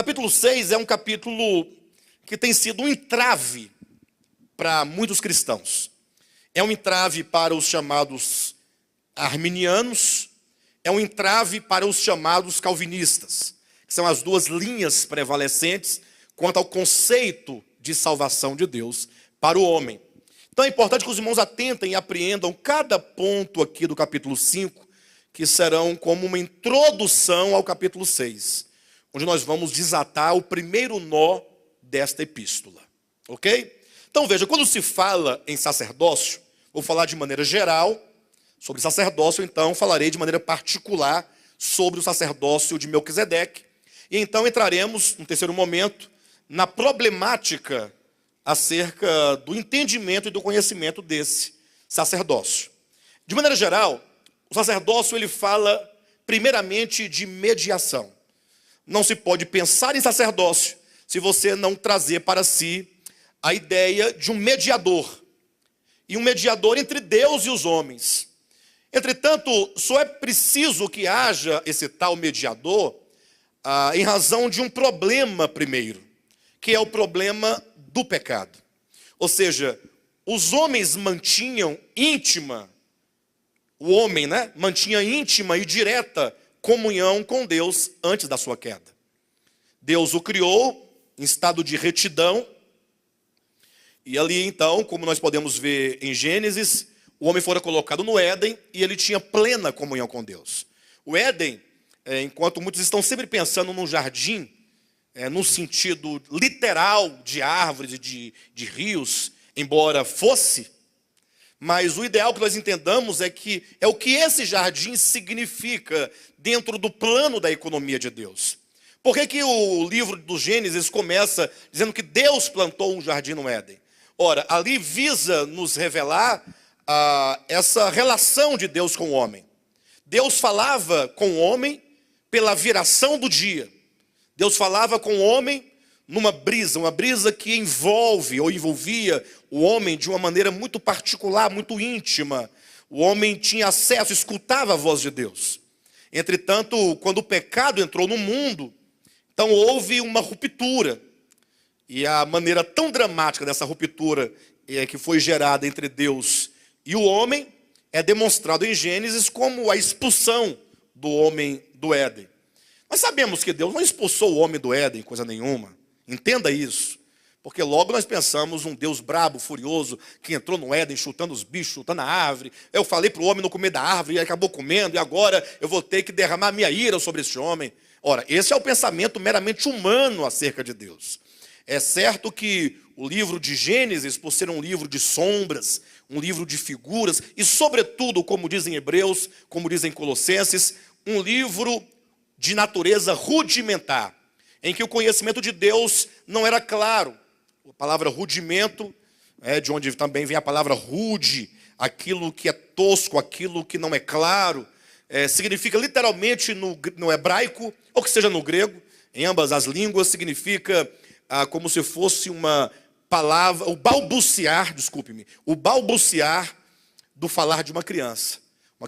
Capítulo 6 é um capítulo que tem sido um entrave para muitos cristãos. É um entrave para os chamados arminianos, é um entrave para os chamados calvinistas, que são as duas linhas prevalecentes quanto ao conceito de salvação de Deus para o homem. Então é importante que os irmãos atentem e apreendam cada ponto aqui do capítulo 5, que serão como uma introdução ao capítulo 6, onde nós vamos desatar o primeiro nó desta epístola, ok? Então veja, quando se fala em sacerdócio, vou falar de maneira geral sobre sacerdócio, então falarei de maneira particular sobre o sacerdócio de Melquisedeque, e então entraremos, no terceiro momento, na problemática acerca do entendimento e do conhecimento desse sacerdócio. De maneira geral, o sacerdócio ele fala primeiramente de mediação. Não se pode pensar em sacerdócio se você não trazer para si a ideia de um mediador. E um mediador entre Deus e os homens. Entretanto, só é preciso que haja esse tal mediador em razão de um problema primeiro, que é o problema do pecado. Ou seja, os homens mantinham íntima, o homem, mantinha íntima e direta comunhão com Deus antes da sua queda. Deus o criou em estado de retidão, e ali então, como nós podemos ver em Gênesis, o homem fora colocado no Éden e ele tinha plena comunhão com Deus. O Éden, enquanto muitos estão sempre pensando num jardim, no sentido literal de árvores e de rios, embora fosse, mas o ideal que nós entendamos é que é o que esse jardim significa dentro do plano da economia de Deus. Por que o livro do Gênesis começa dizendo que Deus plantou um jardim no Éden? Ora, ali visa nos revelar essa relação de Deus com o homem. Deus falava com o homem pela viração do dia. Deus falava com o homem numa brisa, uma brisa que envolve ou envolvia o homem de uma maneira muito particular, muito íntima. O homem tinha acesso, escutava a voz de Deus. Entretanto, quando o pecado entrou no mundo, então houve uma ruptura. E a maneira tão dramática dessa ruptura que foi gerada entre Deus e o homem é demonstrado em Gênesis como a expulsão do homem do Éden. Nós sabemos que Deus não expulsou o homem do Éden, coisa nenhuma. Entenda isso. Porque logo nós pensamos um Deus brabo, furioso, que entrou no Éden chutando os bichos, chutando a árvore. Eu falei para o homem não comer da árvore e ele acabou comendo, e agora eu vou ter que derramar minha ira sobre esse homem. Ora, esse é o pensamento meramente humano acerca de Deus. É certo que o livro de Gênesis, por ser um livro de sombras, um livro de figuras, e sobretudo, como dizem Hebreus, como dizem Colossenses, um livro de natureza rudimentar, em que o conhecimento de Deus não era claro. A palavra rudimento, de onde também vem a palavra rude, aquilo que é tosco, aquilo que não é claro, significa literalmente no hebraico, ou que seja no grego, em ambas as línguas, significa como se fosse uma palavra, o balbuciar do falar de uma criança.